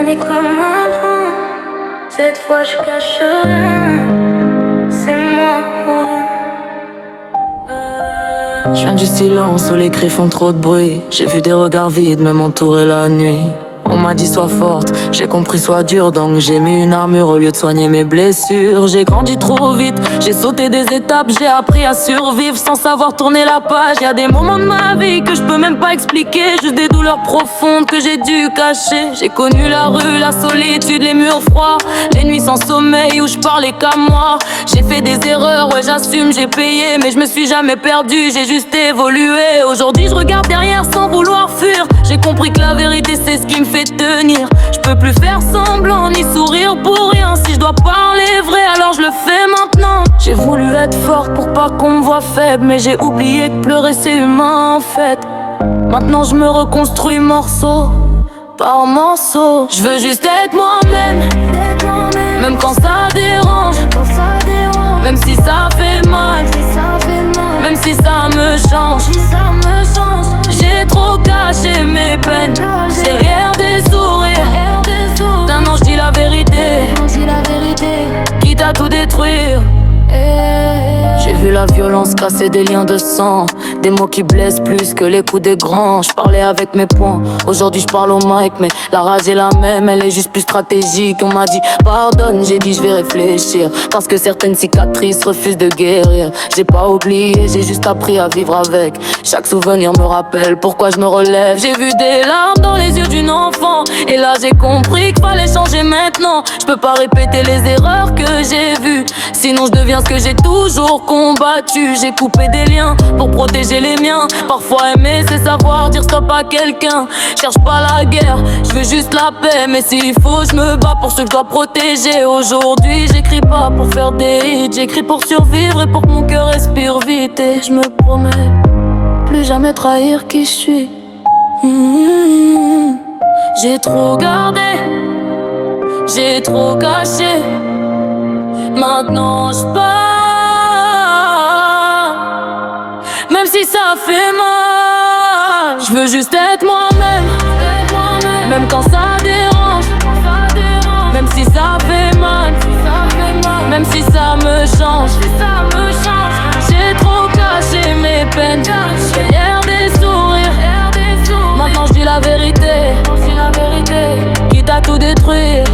panique comme un lion. Cette fois je cache rien. C'est moi. Je viens du silence où les cris font trop de bruit. J'ai vu des regards vides me m'entourer la nuit. On m'a dit sois forte, j'ai compris sois dure. Donc j'ai mis une armure au lieu de soigner mes blessures. J'ai grandi trop vite, j'ai sauté des étapes. J'ai appris à survivre sans savoir tourner la page. Y'a des moments de ma vie que je peux même pas expliquer. Juste des douleurs profondes que j'ai dû cacher. J'ai connu la rue, la solitude, les murs froids, les nuits sans sommeil où je parlais qu'à moi. J'ai fait des erreurs, ouais j'assume, j'ai payé. Mais je me suis jamais perdu, j'ai juste évolué. Aujourd'hui je regarde derrière sans vouloir fuir. J'ai compris que la vérité c'est ce qui me fait tenir. Je peux plus faire semblant ni sourire pour rien. Si je dois parler vrai alors je le fais maintenant. J'ai voulu être forte pour pas qu'on me voie faible, mais j'ai oublié que pleurer c'est humain en fait. Maintenant je me reconstruis morceau par morceau. Je veux juste être moi-même, même quand ça dérange, même si ça fait mal, même si ça me change. J'ai trop caché mes peines derrière des sourires. Maintenant je dis la vérité, quitte à tout détruire. J'ai vu la violence casser des liens de sang, des mots qui blessent plus que les coups des grands. Je parlais avec mes poings, aujourd'hui je parle au mic. Mais la rage est la même, elle est juste plus stratégique. On m'a dit pardonne, j'ai dit je vais réfléchir. Parce que certaines cicatrices refusent de guérir. J'ai pas oublié, j'ai juste appris à vivre avec. Chaque souvenir me rappelle pourquoi je me relève. J'ai vu des larmes dans les yeux d'une enfant, et là j'ai compris qu'il fallait changer maintenant. Je peux pas répéter les erreurs que j'ai vues, sinon je deviens ce que j'ai toujours combattu. J'ai coupé des liens pour protéger les miens. Parfois aimer c'est savoir dire stop à quelqu'un. Cherche pas la guerre, je veux juste la paix. Mais s'il faut je me bats pour ce que je dois protéger. Aujourd'hui j'écris pas pour faire des hits, j'écris pour survivre et pour que mon cœur respire vite. Et je me promets plus jamais trahir qui je suis. J'ai trop gardé, j'ai trop caché. Maintenant je pars, même si ça fait mal. Je veux juste être moi-même, même quand ça dérange, même si ça fait mal, même si ça me change. J'ai trop caché mes peines derrière des sourires. Maintenant je dis la vérité, quitte à tout détruire.